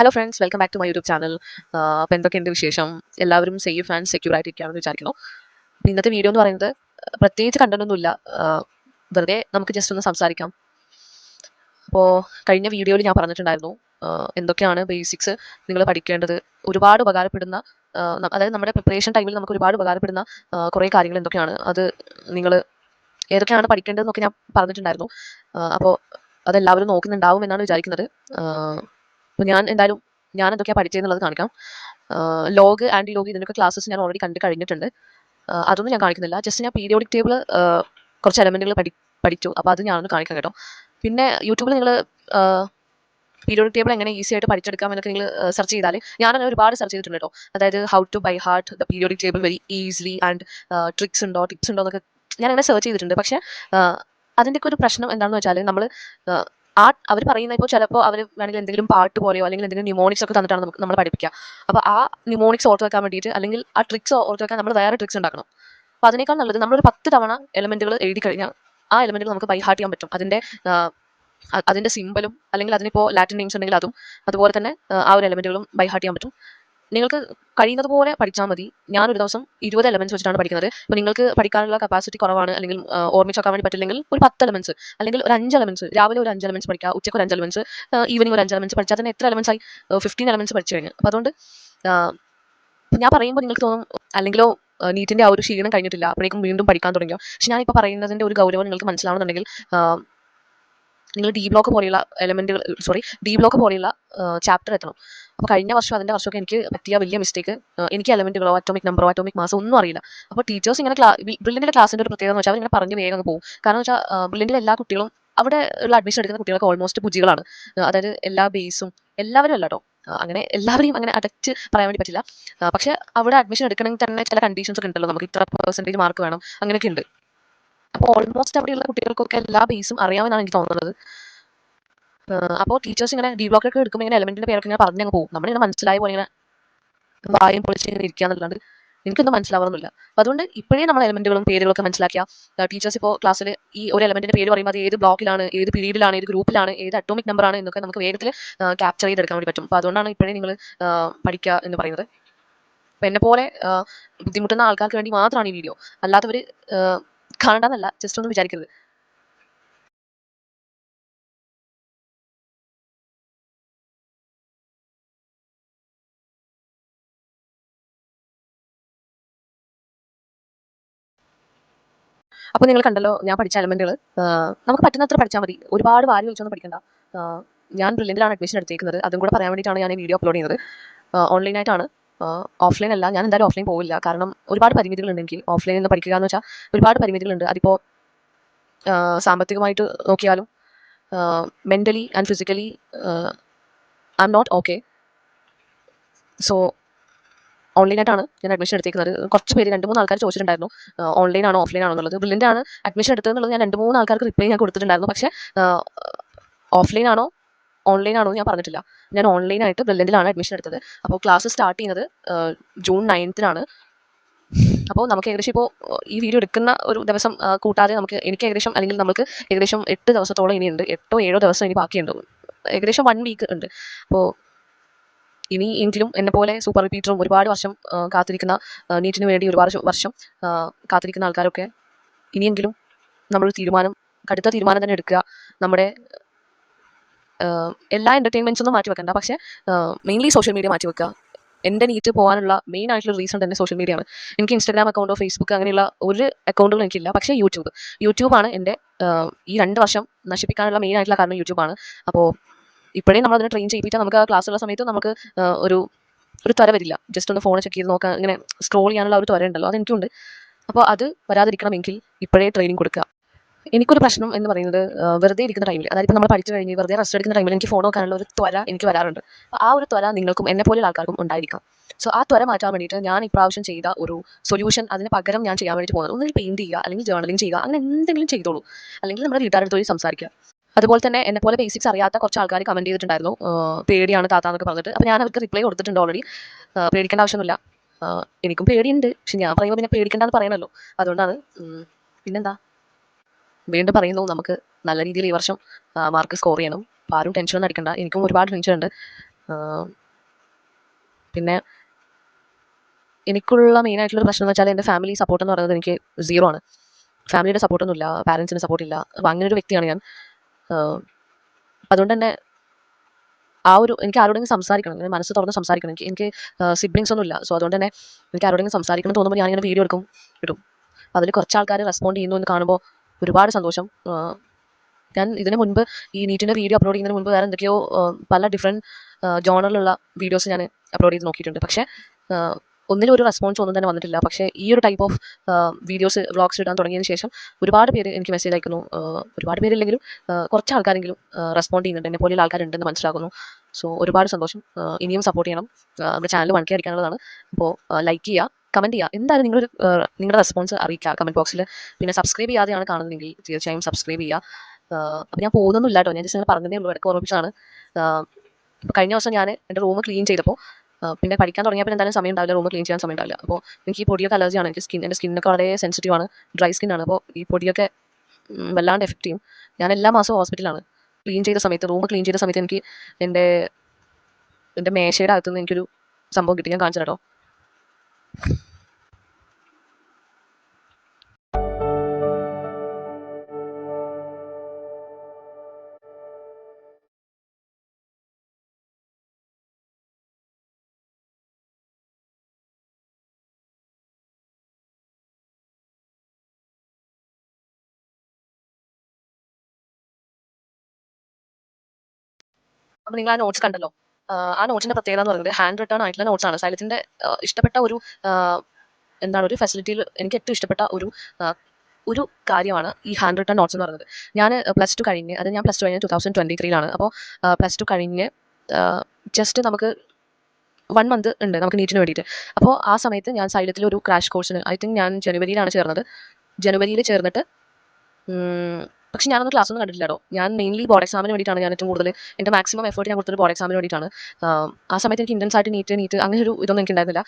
Hello friends, welcome back to my YouTube channel. അപ്പോൾ എന്തൊക്കെയുണ്ട് വിശേഷം? എല്ലാവരും സേഫ് ആൻഡ് സെക്യൂർ ആയിട്ടിരിക്കുകയാണെന്ന് വിചാരിക്കുന്നു. അപ്പോൾ ഇന്നത്തെ വീഡിയോ എന്ന് പറയുന്നത് പ്രത്യേകിച്ച് കണ്ടൊന്നുമില്ല, വെറുതെ നമുക്ക് ജസ്റ്റ് ഒന്ന് സംസാരിക്കാം. അപ്പോൾ കഴിഞ്ഞ വീഡിയോയിൽ ഞാൻ പറഞ്ഞിട്ടുണ്ടായിരുന്നു എന്തൊക്കെയാണ് ബേസിക്സ് നിങ്ങൾ പഠിക്കേണ്ടത്, ഒരുപാട് ഉപകാരപ്പെടുന്ന അതായത് നമ്മുടെ പ്രിപ്പറേഷൻ ടൈമിൽ നമുക്ക് ഒരുപാട് ഉപകാരപ്പെടുന്ന കുറേ കാര്യങ്ങൾ എന്തൊക്കെയാണ്, അത് നിങ്ങൾ ഏതൊക്കെയാണ് പഠിക്കേണ്ടതെന്നൊക്കെ ഞാൻ പറഞ്ഞിട്ടുണ്ടായിരുന്നു. അപ്പോൾ അതെല്ലാവരും നോക്കുന്നുണ്ടാവും എന്നാണ് വിചാരിക്കുന്നത്. അപ്പോൾ ഞാൻ എന്തൊക്കെയാണ് പഠിച്ചതെന്നുള്ളത് കാണിക്കാം. ലോഗ് ആൻറ്റി ലോഗ് ഇതിനൊക്കെ ക്ലാസ്സസ് ഞാൻ ഓൾറെഡി കണ്ട് കഴിഞ്ഞിട്ടുണ്ട്. അതൊന്നും ഞാൻ കാണിക്കുന്നില്ല. ജസ്റ്റ് ഞാൻ പീരിയോഡിക് ടേബിൾ കുറച്ച് എലമെൻറ്റുകൾ പഠിച്ചു. അപ്പോൾ അത് ഞാനൊന്ന് കാണിക്കാം കേട്ടോ. പിന്നെ യൂട്യൂബിൽ നിങ്ങൾ പീരിയോഡിക് ടേബിൾ എങ്ങനെ ഈസി ആയിട്ട് പഠിച്ചെടുക്കാം എന്നൊക്കെ നിങ്ങൾ സെർച്ച് ചെയ്താൽ, ഞാനങ്ങനെ ഒരുപാട് സെർച്ച് ചെയ്തിട്ടുണ്ട് കേട്ടോ. അതായത് how to by heart the periodic table very easily and tips ഉണ്ടോ എന്നൊക്കെ ഞാനങ്ങനെ സെർച്ച് ചെയ്തിട്ടുണ്ട്. പക്ഷേ അതിൻ്റെയൊക്കെ ഒരു പ്രശ്നം എന്താണെന്ന് വെച്ചാൽ, നമ്മൾ അവർ പറയുന്ന ഇപ്പോൾ ചിലപ്പോൾ അവർ വേണമെങ്കിൽ എന്തെങ്കിലും പാട്ട് പോലെയോ അല്ലെങ്കിൽ എന്തെങ്കിലും ന്യൂമോണിക്സ് ഒക്കെ തന്നിട്ടാണ് നമ്മൾ പഠിപ്പിക്കുക. അപ്പോൾ ആ ന്യൂമോണിക്സ് ഓർത്ത് വെക്കാൻ വേണ്ടിയിട്ട് അല്ലെങ്കിൽ ആ ട്രിക്സ് ഓർത്ത് വെക്കാൻ നമ്മൾ വേറെ ട്രിക്സ് ഉണ്ടാക്കണം. അപ്പോൾ അതിനേക്കാൾ നല്ലത് നമ്മളൊരു 10 തവണ എലമെൻറ്റുകൾ എഴുതി കഴിഞ്ഞാൽ ആ എലമെൻറ്റുകൾ നമുക്ക് ബൈ ഹാർട്ട് ചെയ്യാൻ പറ്റും. അതിൻ്റെ സിമ്പലും അല്ലെങ്കിൽ അതിനിപ്പോൾ ലാറ്റിൻ നെയിംസ് ഉണ്ടെങ്കിൽ അതും, അതുപോലെ തന്നെ ആ ഒരു എലമെൻറ്റുകളും ബൈ ഹാർട്ട് ചെയ്യാൻ പറ്റും. നിങ്ങൾക്ക് കഴിയുന്നത് പോലെ പഠിച്ചാൽ മതി. ഞാനൊരു ദിവസം 20 എലമെൻറ്റ്സ് വെച്ചിട്ടാണ് പഠിക്കുന്നത്. ഇപ്പോൾ നിങ്ങൾക്ക് പഠിക്കാനുള്ള കപ്പാസിറ്റി കുറവാണ്, അല്ലെങ്കിൽ ഓർമ്മിച്ച് വെക്കാൻ വേണ്ടി പറ്റില്ലെങ്കിൽ ഒരു 10 എലമെൻറ്റ്സ് അല്ലെങ്കിൽ ഒരു 5 എലമെൻറ്റ്സ്, രാവിലെ ഒരു 5 എലമെൻറ്റ്സ് പഠിക്കുക, ഉച്ചയ്ക്ക് ഒരു 5 എലമെൻറ്റ്സ്, ഈവനിങ് ഒരു 5 എലമെൻറ്റ്സ് പഠിച്ചാൽ തന്നെ എത്ര എലമെൻറ്റ്സ് ആയി? 15 എലമെൻറ്റ്സ് പഠിച്ചു കഴിഞ്ഞു. അപ്പോൾ അതുകൊണ്ട് ഞാൻ പറയുമ്പോൾ നിങ്ങൾക്ക് തോന്നും അല്ലെങ്കിലോ നീറ്റിൻ്റെ ആ ഒരു ക്ഷീണം കഴിഞ്ഞിട്ടില്ല, അപ്പോഴേക്കും വീണ്ടും പഠിക്കാൻ തുടങ്ങിയോ. പക്ഷെ ഞാനിപ്പോൾ പറയുന്നതിൻ്റെ ഒരു ഗൗരവം നിങ്ങൾക്ക് മനസ്സിലാവുന്നുണ്ടെങ്കിൽ നിങ്ങൾ ഡി ബ്ലോക്ക് പോലെയുള്ള ചാപ്റ്റർ എത്തണം. അപ്പോൾ കഴിഞ്ഞ വർഷം അതിൻ്റെ വർഷമൊക്കെ എനിക്ക് പറ്റിയ വലിയ മിസ്റ്റേക്ക്, എനിക്ക് എലമെൻറ്റുകളോ അറ്റോമിക് നമ്പറോ അറ്റോമിക് മാസോ ഒന്നും അറിയില്ല. അപ്പോൾ ടീച്ചേഴ്സ് ഇങ്ങനെ ബ്രില്യൻറ്റിൻ്റെ ക്ലാസ്സിൻ്റെ ഒരു പ്രത്യേകത എന്ന് വെച്ചാൽ അവരിങ്ങനെ പറഞ്ഞ് വേഗം പോകും. കാരണം എന്ന് വെച്ചാൽ ബ്രില്യൻറ്റിലെ എല്ലാ കുട്ടികളും അവിടെ ഉള്ള അഡ്മിഷൻ എടുക്കുന്ന കുട്ടികളൊക്കെ ഓൾമോസ്റ്റ് പുജികളാണ്. അതായത് എല്ലാ ബേസും എല്ലാവരും അല്ല കേട്ടോ. അങ്ങനെ എല്ലാവരെയും അങ്ങനെ അടച്ച് പറയാൻ വേണ്ടി പറ്റില്ല. പക്ഷേ അവിടെ അഡ്മിഷൻ എടുക്കണമെങ്കിൽ തന്നെ ചില കണ്ടീഷൻസ് ഒക്കെ ഉണ്ടല്ലോ, നമുക്ക് ഇത്ര പെർസെൻറ്റേജ് മാർക്ക് വേണം, അങ്ങനെയൊക്കെ ഉണ്ട്. അപ്പോൾ ഓൾമോസ്റ്റ് അവിടെയുള്ള കുട്ടികൾക്കൊക്കെ എല്ലാ ബേസും അറിയാമെന്നാണ് എനിക്ക് തോന്നുന്നത്. അപ്പോൾ ടീച്ചേഴ്സ് ഇങ്ങനെ ഡി ബ്ലോക്കൊക്കെ എടുക്കുമ്പോൾ ഇങ്ങനെ എലമെന്റിന്റെ പേരൊക്കെ ഇങ്ങനെ പറഞ്ഞങ്ങ് പോകും. നമ്മളിങ്ങനെ മനസ്സിലായ പോലെ ഇങ്ങനെ വായും പൊളിച്ച് ഇങ്ങനെ ഇരിക്കാന്നല്ലാണ്ട് എനിക്കൊന്നും മനസ്സിലാവുന്നില്ല. അപ്പോൾ അതുകൊണ്ട് ഇപ്പോഴേ നമ്മൾ എലമെന്റുകളും പേരുകളൊക്കെ മനസ്സിലാക്കിയ ടീച്ചേഴ്സ് ഇപ്പോൾ ക്ലാസ്സിൽ ഈ ഒരു എലമെന്റിന്റെ പേര് പറയുമ്പോൾ അത് ഏത് ബ്ലോക്കിലാണ്, ഏത് പീരീഡിലാണ്, ഏത് ഗ്രൂപ്പിലാണ്, ഏത് അറ്റോമിക് നമ്പറാണ് എന്നൊക്കെ നമുക്ക് വേഗത്തിൽ ക്യാപ്ചർ ചെയ്തെടുക്കാൻ വേണ്ടി പറ്റും. അപ്പോൾ അതുകൊണ്ടാണ് ഇപ്പോഴേ നിങ്ങൾ പഠിക്കുക എന്ന് പറയുന്നത്. അപ്പോൾ എന്നെപ്പോലെ ബുദ്ധിമുട്ടുന്ന ആൾക്കാർക്ക് വേണ്ടി മാത്രമാണ് ഈ വീഡിയോ, അല്ലാത്തവർ കാണണ്ടെന്നല്ല, ജസ്റ്റ് ഒന്നും വിചാരിക്കരുത്. അപ്പോൾ നിങ്ങൾ കണ്ടല്ലോ ഞാൻ പഠിച്ച എലമെന്റുകൾ. നമുക്ക് പറ്റുന്നത്ര പഠിച്ചാൽ മതി, ഒരുപാട് വാരി വെച്ചൊന്നും പഠിക്കണ്ട. ഞാൻ ബ്രില്യൻറ്റിലാണ് അഡ്മിഷൻ എടുത്തേക്കുന്നത്, അതും കൂടെ പറയാൻ വേണ്ടിയിട്ടാണ് ഞാൻ ഈ വീഡിയോ അപ്ലോഡ് ചെയ്യുന്നത്. ഓൺലൈനായിട്ടാണ്, ഓഫ്ലൈൻ അല്ല. ഞാൻ എന്തായാലും ഓഫ്ലൈൻ പോവില്ല, കാരണം ഒരുപാട് പരിമിതികളുണ്ട് എനിക്ക്. ഓഫ്ലൈനിൽ നിന്ന് പഠിക്കുക എന്ന് വെച്ചാൽ ഒരുപാട് പരിമിതികളുണ്ട്. അതിപ്പോൾ സാമ്പത്തികമായിട്ട് നോക്കിയാലും mentally and physically I am not okay. So ഓൺലൈനായിട്ടാണ് ഞാൻ അഡ്മിഷൻ എടുത്തേക്കുന്നത്. കുറച്ച് പേര് 2-3 ആൾക്കാർ ചോദിച്ചിട്ടുണ്ടായിരുന്നു ഓൺലൈൻ ആണോ ഓഫ്ലൈൻ ആണോ എന്നുള്ളത്. ബ്രില്യൻ്റ് ആണ് അഡ്മിഷൻ എടുത്തതെന്നുള്ളത് ഞാൻ 2-3 ആൾക്കാർക്ക് റിപ്ലൈ ഞാൻ കൊടുത്തിട്ടുണ്ടായിരുന്നു. പക്ഷേ ഓഫ്ലൈൻ ആണോ ഓൺലൈൻ ആണോ എന്ന് ഞാൻ പറഞ്ഞിട്ടില്ല. ഞാൻ ഓൺലൈനായിട്ട് ബ്രില്യൻ്റിലാണ് അഡ്മിഷൻ എടുത്തത്. അപ്പോൾ ക്ലാസ് സ്റ്റാർട്ട് ചെയ്യുന്നത് ജൂൺ 9-നാണ്. അപ്പോൾ നമുക്ക് ഏകദേശം ഇപ്പോൾ ഈ വീഡിയോ എടുക്കുന്ന ഒരു ദിവസം കൂട്ടാതെ എനിക്ക് ഏകദേശം, അല്ലെങ്കിൽ നമുക്ക് ഏകദേശം 8 ദിവസത്തോളം ഇനിയുണ്ട്. 8-7 ദിവസം ഇനി ബാക്കിയുണ്ട്. ഏകദേശം 1 വീക്ക് ഉണ്ട്. അപ്പോൾ ഇനി എങ്കിലും എന്നെപ്പോലെ സൂപ്പർ റിപ്പീറ്ററും ഒരുപാട് വർഷം കാത്തിരിക്കുന്ന, നീറ്റിന് വേണ്ടി ഒരുപാട് വർഷം കാത്തിരിക്കുന്ന ആൾക്കാരൊക്കെ ഇനിയെങ്കിലും നമ്മളൊരു കടുത്ത തീരുമാനം തന്നെ എടുക്കുക. നമ്മുടെ എല്ലാ എൻ്റർടൈൻമെൻറ്റ്സൊന്നും മാറ്റി വെക്കണ്ട, പക്ഷേ മെയിൻലി സോഷ്യൽ മീഡിയ മാറ്റി വെക്കുക. എൻ്റെ നീറ്റ് പോകാനുള്ള മെയിൻ ആയിട്ടുള്ള റീസൺ തന്നെ സോഷ്യൽ മീഡിയയാണ്. എനിക്ക് ഇൻസ്റ്റാഗ്രാം അക്കൗണ്ടോ ഫേസ്ബുക്ക് അങ്ങനെയുള്ള ഒരു അക്കൗണ്ടുകളും എനിക്കില്ല. പക്ഷേ യൂട്യൂബാണ് എൻ്റെ ഈ 2 വർഷം നശിപ്പിക്കാനുള്ള മെയിൻ ആയിട്ടുള്ള കാരണം യൂട്യൂബാണ്. അപ്പോൾ ഇപ്പോഴേ നമ്മളതിനെ ട്രെയിൻ ചെയ്യിപ്പിച്ചാൽ നമുക്ക് ആ ക്ലാസ്സുള്ള സമയത്ത് നമുക്ക് ഒരു ത്വര വരില്ല. ജസ്റ്റ് ഒന്ന് ഫോൺ ചെക്ക് ചെയ്ത് നോക്കാം, ഇങ്ങനെ സ്ക്രോൾ ചെയ്യാനുള്ള ഒരു ത്വര ഉണ്ടല്ലോ, അതെനിക്കുണ്ട്. അപ്പോൾ അത് വരാതിരിക്കണമെങ്കിൽ ഇപ്പോഴേ ട്രെയിനിങ് കൊടുക്കുക. എനിക്കൊരു പ്രശ്നം എന്ന് പറയുന്നത് വെറുതെ ഇരിക്കുന്ന ടൈമിൽ, അതായത് ഇപ്പോൾ നമ്മൾ പഠിച്ചു കഴിഞ്ഞ് വെറുതെ റെസ്റ്റ് എടുക്കുന്ന ടൈമിൽ എനിക്ക് ഫോൺ നോക്കാനുള്ള ഒരു ത്വര എനിക്ക് വരാറുണ്ട്. ആ ഒരു ത്വര നിങ്ങൾക്കും എന്നെപ്പോലെയുള്ള ആൾക്കാർക്കും ഉണ്ടായിരിക്കാം. സോ ആ ത്വര മാറ്റാൻ വേണ്ടിയിട്ട് ഞാൻ ഇപ്രാവശ്യം ചെയ്ത ഒരു സൊല്യൂഷൻ, അതിന് പകരം ഞാൻ ചെയ്യാൻ വേണ്ടി പോകുന്നത് ഒന്നുകിൽ പെയിൻറ്റ് ചെയ്യുക, അല്ലെങ്കിൽ ജേർണലിംഗ് ചെയ്യുക, അങ്ങനെ എന്തെങ്കിലും ചെയ്തോളൂ. അല്ലെങ്കിൽ നമ്മുടെ വീട്ടുകാരുടെ പോയി സംസാരിക്കുക. അതുപോലെ തന്നെ എന്നെപ്പോലെ ബേസിക്സ് അറിയാത്ത കുറച്ച് ആൾക്കാർ കമൻറ്റ് ചെയ്തിട്ടുണ്ടായിരുന്നു, പേടിയാണ് താത്ത എന്നൊക്കെ പറഞ്ഞിട്ട്. അപ്പോൾ ഞാൻ അവർക്ക് റിപ്ലൈ കൊടുത്തിട്ടുണ്ട് ഓൾറെഡി. പേടിക്കേണ്ട ആവശ്യമൊന്നുമില്ല. എനിക്കും പേടിയുണ്ട്, പക്ഷെ ഞാൻ പറയുമ്പോൾ പിന്നെ പേടിക്കേണ്ടെന്ന് പറയണമല്ലോ, അതുകൊണ്ടാണ്. പിന്നെന്താ, വീണ്ടും പറയുന്നു, നമുക്ക് നല്ല രീതിയിൽ ഈ വർഷം മാർക്ക് സ്കോർ ചെയ്യണം. അപ്പോൾ ആരും ടെൻഷനൊന്നും അടിക്കണ്ട. എനിക്കും ഒരുപാട് ടെൻഷൻ ഉണ്ട്. പിന്നെ എനിക്കുള്ള മെയിനായിട്ടുള്ളൊരു പ്രശ്നം എന്ന് വെച്ചാൽ എൻ്റെ ഫാമിലി സപ്പോർട്ട് എന്ന് പറയുന്നത് എനിക്ക് 0 ആണ്. ഫാമിലിയുടെ സപ്പോർട്ടൊന്നുമില്ല, പാരൻസിൻ്റെ സപ്പോർട്ടില്ല. അപ്പോൾ അങ്ങനെ ഒരു വ്യക്തിയാണ് ഞാൻ. അപ്പം അതുകൊണ്ട് തന്നെ എനിക്ക് ആരോടെങ്കിലും സംസാരിക്കണം, ഇങ്ങനെ മനസ്സ് തുറന്ന് സംസാരിക്കണം. എനിക്ക് സിബ്ലിങ്സ് ഒന്നും ഇല്ല. സോ അതുകൊണ്ട് തന്നെ എനിക്ക് ആരോടെങ്കിലും സംസാരിക്കണം തോന്നുമ്പോൾ ഞാനിങ്ങനെ വീഡിയോ എടുക്കും, ഇടും. അപ്പോൾ അതിൽ കുറച്ച് ആൾക്കാർ റെസ്പോണ്ട് ചെയ്യുന്നു എന്ന് കാണുമ്പോൾ ഒരുപാട് സന്തോഷം. ഞാൻ ഇതിന് മുൻപ് ഈ നീറ്റിൻ്റെ വീഡിയോ അപ്ലോഡ് ചെയ്യുന്നതിന് മുൻപ് വേറെ എന്തൊക്കെയോ പല ഡിഫറെൻറ്റ് ജോണറിലുള്ള വീഡിയോസ് ഞാൻ അപ്ലോഡ് ചെയ്ത് നോക്കിയിട്ടുണ്ട്. പക്ഷേ ഒന്നിനും ഒരു റെസ്പോൺസ് ഒന്നും തന്നെ വന്നിട്ടില്ല. പക്ഷേ ഈ ഒരു ടൈപ്പ് ഓഫ് വീഡിയോസ് വ്ളോഗ്സ് ഇടാൻ തുടങ്ങിയതിന് ശേഷം ഒരുപാട് പേര് എനിക്ക് മെസ്സേജ് അയക്കുന്നു. ഒരുപാട് പേരില്ലെങ്കിലും കുറച്ച് ആൾക്കാരെങ്കിലും റെസ്പോണ്ട് ചെയ്യുന്നുണ്ട്, എന്നെ പോലെയുള്ള ആൾക്കാരുണ്ടെന്ന് മനസ്സിലാക്കുന്നു. സോ ഒരുപാട് സന്തോഷം. ഇനിയും സപ്പോർട്ട് ചെയ്യണം. നമ്മുടെ ചാനൽ 1K അടിക്കാനുള്ളതാണ്. അപ്പോൾ ലൈക്ക് ചെയ്യുക, കമൻറ്റ് ചെയ്യുക. എന്തായാലും നിങ്ങളുടെ റെസ്പോൺസ് അറിയിക്കുക കമൻറ്റ് ബോക്സിൽ. പിന്നെ സബ്സ്ക്രൈബ് ചെയ്യാതെയാണ് കാണുന്നതെങ്കിൽ തീർച്ചയായും സബ്സ്ക്രൈബ് ചെയ്യുക. അപ്പോൾ ഞാൻ പോകുന്നൊന്നുമില്ല കേട്ടോ, ഞാൻ ജസ്റ്റ് അങ്ങനെ പറഞ്ഞതേ ഉള്ളൂ, ഇടയ്ക്ക് ഓർമ്മിപ്പിച്ചാണ്. ഇപ്പോൾ കഴിഞ്ഞ ദിവസം ഞാൻ എൻ്റെ റൂം ക്ലീൻ ചെയ്തപ്പോൾ പിന്നെ പഠിക്കാൻ തുടങ്ങിയപ്പോൾ എന്തായാലും സമയം ഉണ്ടാവില്ല, റൂം ക്ലീൻ ചെയ്യാൻ സമയം ഉണ്ടാവില്ല. അപ്പോൾ എനിക്ക് ഈ പൊടിയൊക്കെ അലർജിയാണ്. എൻ്റെ സ്കിന്നൊക്കെ വളരെ സെൻസിറ്റീവ് ആണ്, ഡ്രൈ സ്കിന്നാണ്. അപ്പോൾ ഈ പൊടിയൊക്കെ വല്ലാണ്ട് എഫക്റ്റ് ചെയ്യും. ഞാൻ എല്ലാ മാസവും ഹോസ്പിറ്റലാണ്. റൂം ക്ലീൻ ചെയ്ത സമയത്ത് എനിക്ക് എൻ്റെ മേശയുടെ അകത്തുനിന്ന് എനിക്കൊരു സംഭവം കിട്ടി. ഞാൻ കാണിച്ചു കേട്ടോ. അപ്പോൾ നിങ്ങൾ ആ നോട്ട്സ് കണ്ടല്ലോ. ആ നോട്ട്സിൻ്റെ പ്രത്യേകത എന്ന് പറയുന്നത് ഹാൻഡ് റിട്ടേൺ ആയിട്ടുള്ള നോട്ട്സാണ്. സൈലത്തിൻ്റെ ഇഷ്ടപ്പെട്ട ഒരു ഒരു ഫെസിലിറ്റിയിൽ എനിക്ക് ഏറ്റവും ഇഷ്ടപ്പെട്ട ഒരു കാര്യമാണ് ഈ ഹാൻഡ് റിട്ടേൺ നോട്ട്സ് എന്ന് പറയുന്നത്. ഞാൻ പ്ലസ് ടു കഴിഞ്ഞ് 2023 അപ്പോൾ പ്ലസ് ടു കഴിഞ്ഞ് ജസ്റ്റ് നമുക്ക് 1 മന്ത് ഉണ്ട് നമുക്ക് നീറ്റിന് വേണ്ടിയിട്ട്. അപ്പോൾ ആ സമയത്ത് ഞാൻ സൈലത്തിൽ ഒരു ക്രാഷ് കോഴ്സിന് ഞാൻ ജനുവരിയിലാണ് ചേർന്നത്. ജനുവരിയിൽ ചേർന്നിട്ട് പക്ഷെ ഞാനൊന്നും ക്ലാസ്സൊന്നും കണ്ടിട്ടില്ല കേട്ടോ. ഞാൻ മെയിൻലി ബോർഡ് എക്സാമിന് വേണ്ടിയിട്ടാണ് ഞാൻ ഏറ്റവും കൂടുതൽ എൻ്റെ മാക്സിമം എഫേർട്ട് ഞാൻ കൊടുത്തത് ബോർഡ് എക്സാമിന് വേണ്ടിയിട്ടാണ്. ആ സമയത്ത് എനിക്ക് ഇൻറ്റൻസ് ആയിട്ട് നീറ്റ് അങ്ങനെ ഒരു ഇതൊന്നും എനിക്ക് ഉണ്ടായിരുന്നില്ല.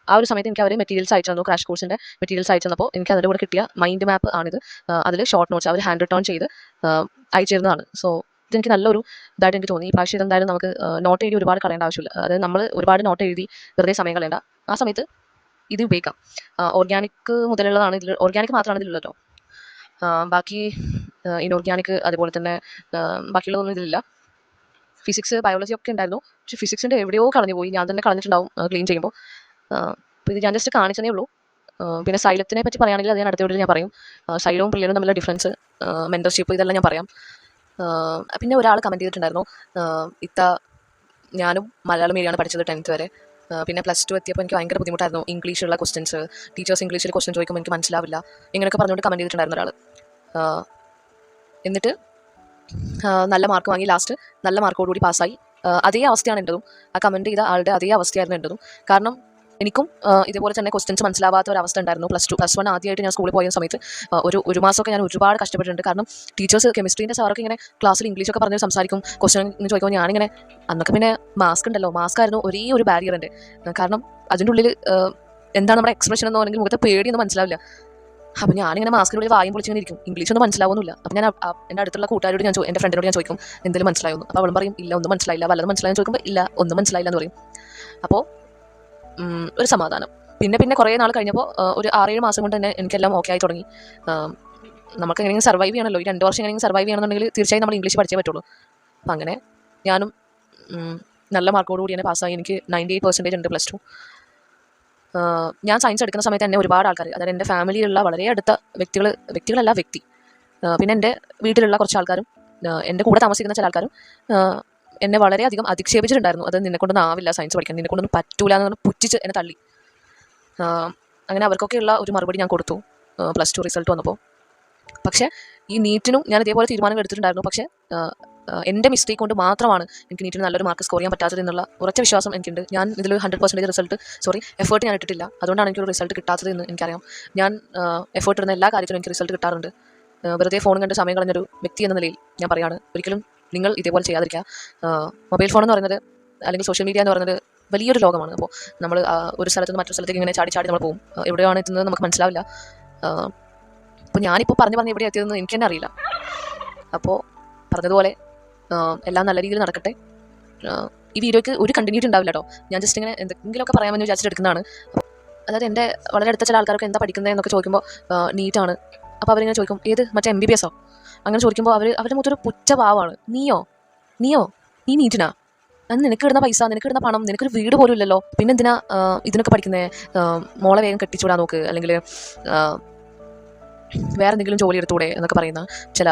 ആ ഒരു സമയത്ത് എനിക്ക് അവർ മെറ്റീരിയൽസ് അയച്ചു തന്നു, ക്രാഷ് കോഴ്സിൻ്റെ മെറ്റീരിയൽസ് അയച്ചു തന്നപ്പോൾ എനിക്ക് അതിൻ്റെ കൂടെ കിട്ടിയ മൈൻഡ് മാപ്പ് ആണിത്. അതിൽ ഷോർട്ട് നോട്ട്സ് അവർ ഹാൻഡ് റിട്ടേൺ ചെയ്ത് അയച്ചിരുന്നതാണ്. സോ ഇതെനിക്ക് നല്ലൊരു ഇതായിട്ട് എനിക്ക് തോന്നി. ഈ പ്രാവശ്യം ഇതെന്തായാലും നമുക്ക് നോട്ട് എഴുതി ഒരുപാട് കളയേണ്ട ആവശ്യമില്ല. അതായത് നമ്മൾ ഒരുപാട് നോട്ട് എഴുതി വെറുതെ സമയം കളയേണ്ട. ആ സമയത്ത് ഇത് ഉപയോഗിക്കാം. ഓർഗാനിക് മുതലുള്ളതാണ് ഇതിൽ, ഓർഗാനിക് മാത്രമാണ് ഇതിലുള്ളത് കേട്ടോ. ബാക്കി ഇനോർഗാനിക് അതുപോലെ തന്നെ ബാക്കിയുള്ളതൊന്നും ഇതിലില്ല. ഫിസിക്സ് ബയോളജി ഒക്കെ ഉണ്ടായിരുന്നു. പക്ഷേ ഫിസിക്സിൻ്റെ എവിടെയോ കളഞ്ഞു പോയി, ഞാൻ തന്നെ കളഞ്ഞിട്ടുണ്ടാവും ക്ലീൻ ചെയ്യുമ്പോൾ. അപ്പോൾ ഇത് ഞാൻ ജസ്റ്റ് കാണിച്ചതേ ഉള്ളൂ. പിന്നെ സൈലത്തിനെ പറ്റി പറയുകയാണെങ്കിൽ അത് ഞാൻ അടുത്ത വീഡിയോയിൽ ഞാൻ പറയും. സൈലവും പ്രില്ലിനും തമ്മിലുള്ള ഡിഫറൻസ്, മെൻറ്റർഷിപ്പ്, ഇതെല്ലാം ഞാൻ പറയാം. പിന്നെ ഒരാൾ കമൻറ്റ് ചെയ്തിട്ടുണ്ടായിരുന്നു, ഞാനും മലയാളം മീഡിയമാണ് പഠിച്ചത് 10th വരെ. പിന്നെ പ്ലസ് ടു എത്തിയപ്പോൾ എനിക്ക് ഭയങ്കര ബുദ്ധിമുട്ടായിരുന്നു ഇംഗ്ലീഷുള്ള ക്വസ്റ്റ്യൻസ്. ടീച്ചേഴ്സ് ഇംഗ്ലീഷിൽ ക്വസ്റ്റ്യൻ ചോദിക്കുമ്പോൾ എനിക്ക് മനസ്സിലാവില്ല, ഇങ്ങനെയൊക്കെ പറഞ്ഞുകൊണ്ട് കമൻറ്റ് ചെയ്തിട്ടുണ്ടായിരുന്നു ഒരാൾ. എന്നിട്ട് നല്ല മാർക്ക് വാങ്ങി, ലാസ്റ്റ് നല്ല മാർക്കോടുകൂടി പാസ്സായി. അതേ അവസ്ഥയാണ് എൻ്റെതും. ആ കമൻറ്റ് ചെയ്ത ആളുടെ അതേ അവസ്ഥയായിരുന്നു എൻ്റെതും. കാരണം എനിക്കും ഇതേപോലെ തന്നെ ക്വസ്റ്റ്യൻസ് മനസ്സിലാവാത്ത ഒരു അവസ്ഥ ഉണ്ടായിരുന്നു. പ്ലസ് 1 ആദ്യമായിട്ട് ഞാൻ സ്കൂളിൽ പോയ സമയത്ത് ഒരു മാസമൊക്കെ ഞാൻ ഒരുപാട് കഷ്ടപ്പെട്ടിട്ടുണ്ട്. കാരണം ടീച്ചേഴ്സ്, കെമിസ്ട്രീൻ്റെ സാറൊക്കെ ഇങ്ങനെ ക്ലാസ്സിൽ ഇംഗ്ലീഷൊക്കെ പറഞ്ഞ് സംസാരിക്കും, ക്വസ്റ്റ്യൻ ചോദിക്കുമ്പോൾ ഞാനിങ്ങനെ, അന്നൊക്കെ പിന്നെ മാസ്ക് ഉണ്ടല്ലോ, മാസ്ക് ആയിരുന്നു ഒരേ ഒരു ബാരിയർ എൻ്റെ. കാരണം അതിൻ്റെ ഉള്ളിൽ എന്താണ് നമ്മുടെ എക്സ്പ്രഷൻ എന്നോ അല്ലെങ്കിൽ മുഖത്തെ പേടിയൊന്നും മനസ്സിലാവില്ല. അപ്പോൾ ഞാനിങ്ങനെ മാസ്കിനുള്ളിൽ വായും പൊളിച്ചിങ്ങനെ ഇരിക്കും, ഇംഗ്ലീഷൊന്നും മനസ്സിലാവുന്നില്ല. അപ്പോൾ ഞാൻ എൻ്റെ അടുത്തുള്ള കൂട്ടുകാരോട് എൻ്റെ ഫ്രണ്ടിനോട് ഞാൻ ചോദിക്കും എന്തെങ്കിലും മനസ്സിലാവുന്നു. അപ്പോൾ അവളും പറയും ഇല്ല ഒന്നും മനസ്സിലായില്ല, വല്ലതും മനസ്സിലായെന്ന് ചോദിക്കുമ്പോൾ ഇല്ല ഒന്നും മനസ്സിലായില്ല എന്ന് പറയും. അപ്പോൾ ഒരു സമാധാനം. പിന്നെ കുറേ നാൾ കഴിഞ്ഞപ്പോൾ ഒരു 6-7 മാസം കൊണ്ട് തന്നെ എനിക്കെല്ലാം ഓക്കെ ആയി തുടങ്ങി. നമുക്ക് എങ്ങനെയെങ്കിലും സർവൈവ് ചെയ്യണമല്ലോ, ഈ 2 വർഷം എങ്ങനെയെങ്കിലും സർവൈവ് ചെയ്യണമെന്നുണ്ടെങ്കിൽ തീർച്ചയായും നമ്മൾ ഇംഗ്ലീഷ് പഠിച്ചേ പറ്റുള്ളൂ. അപ്പം അങ്ങനെ ഞാനും നല്ല മാർക്കോടുകൂടി തന്നെ പാസ്സായി. എനിക്ക് 98% ഉണ്ട് പ്ലസ് ടു. ഞാൻ സയൻസ് എടുക്കുന്ന സമയത്ത് തന്നെ ഒരുപാട് ആൾക്കാർ, അതായത് എൻ്റെ ഫാമിലിയിലുള്ള വളരെ അടുത്ത വ്യക്തികളല്ല വ്യക്തി, പിന്നെ എൻ്റെ വീട്ടിലുള്ള കുറച്ച് ആൾക്കാരും എൻ്റെ കൂടെ താമസിക്കുന്ന ചില ആൾക്കാരും എന്നെ വളരെയധികം അധിക്ഷേപിച്ചിട്ടുണ്ടായിരുന്നു. അത് നിന്നെക്കൊണ്ടൊന്നും ആവില്ല സയൻസ് പഠിക്കാൻ, നിന്നെക്കൊണ്ടൊന്നും പറ്റൂല എന്ന് പുച്ഛിച്ച് എന്നെ തള്ളി. അങ്ങനെ അവർക്കൊക്കെയുള്ള ഒരു മറുപടി ഞാൻ കൊടുത്തു പ്ലസ് ടു റിസൾട്ട് വന്നപ്പോൾ. പക്ഷേ ഈ നീറ്റിനും ഞാൻ ഇതേപോലെ തീരുമാനങ്ങൾ എടുത്തിട്ടുണ്ടായിരുന്നു. പക്ഷേ എൻ്റെ മിസ്റ്റേക്ക് കൊണ്ട് മാത്രമാണ് എനിക്ക് നീറ്റിന് നല്ലൊരു മാർക്ക് സ്കോർ ചെയ്യാൻ പറ്റാത്തത് എന്നുള്ള ഉറച്ച വിശ്വാസം എനിക്കുണ്ട്. ഞാൻ ഇതിൽ 100% എഫേർട്ട് ഞാൻ ഇട്ടിട്ടില്ല, അതുകൊണ്ടാണ് എനിക്കൊരു റിസൾട്ട് കിട്ടാത്തത് എന്ന് എനിക്കറിയാം. ഞാൻ എഫേർട്ട് ഇടുന്ന എല്ലാ കാര്യത്തിലും എനിക്ക് റിസൾട്ട് കിട്ടാറുണ്ട്. വെറുതെ ഫോൺ കണ്ട് സമയം കളഞ്ഞൊരു വ്യക്തി എന്ന നിലയിൽ ഞാൻ പറയുകയാണ്, ഒരിക്കലും നിങ്ങൾ ഇതേപോലെ ചെയ്യാതിരിക്കുക. മൊബൈൽ ഫോൺ എന്ന് പറയുന്നത് അല്ലെങ്കിൽ സോഷ്യൽ മീഡിയ എന്ന് പറയുന്നത് വലിയൊരു ലോകമാണ്. അപ്പോൾ നമ്മൾ ഒരു സ്ഥലത്ത് നിന്ന് മറ്റൊരു സ്ഥലത്തേക്ക് ഇങ്ങനെ ചാടി നമ്മൾ പോകും, എവിടെയാണ് എത്തുന്നത് നമുക്ക് മനസ്സിലാവില്ല. അപ്പോൾ ഞാനിപ്പോൾ പറഞ്ഞ് എവിടെ എത്തിയതെന്ന് എനിക്ക് തന്നെ അറിയില്ല. അപ്പോൾ പറഞ്ഞതുപോലെ എല്ലാം നല്ല രീതിയിൽ നടക്കട്ടെ. ഈ വീഡിയോയ്ക്ക് ഒരു കണ്ടിന്യൂറ്റി ഉണ്ടാവില്ല കേട്ടോ. ഞാൻ ജസ്റ്റ് ഇങ്ങനെ എന്തെങ്കിലുമൊക്കെ പറയാമെന്ന് വിചാരിച്ചിട്ട് എടുക്കുന്നതാണ്. അതായത് എൻ്റെ വളരെ അടുത്ത ചില ആൾക്കാരൊക്കെ എന്താ പഠിക്കുന്നത് എന്നൊക്കെ ചോദിക്കുമ്പോൾ നീറ്റാണ്. അപ്പോൾ അവരിങ്ങനെ ചോദിക്കും ഏത് മറ്റേ MBBS അങ്ങനെ ചോദിക്കുമ്പോൾ അവരുടെ മൊത്തം ഒരു പുച്ച ഭാവമാണ്. നീയോ നീ നീറ്റിനാ? അന്ന് നിനക്ക് ഇടുന്ന പൈസ, നിനക്ക് ഇടുന്ന പണം, നിനക്കൊരു വീട് പോലും ഇല്ലല്ലോ, പിന്നെ എന്തിനാ ഇതിനൊക്കെ പഠിക്കുന്നത്? മോളെ വേഗം കെട്ടിച്ചൂടാൻ നോക്ക്, അല്ലെങ്കിൽ വേറെ എന്തെങ്കിലും ജോലി എടുത്തൂടെ എന്നൊക്കെ പറയുന്ന ചില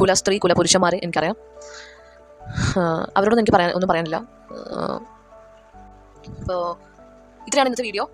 കുലസ്ത്രീ കുലപുരുഷന്മാർ എനിക്കറിയാം. അവരോടൊന്നും എനിക്ക് ഒന്നും പറയാനില്ല. അപ്പോൾ ഇത്രയാണ് ഇന്നത്തെ വീഡിയോ.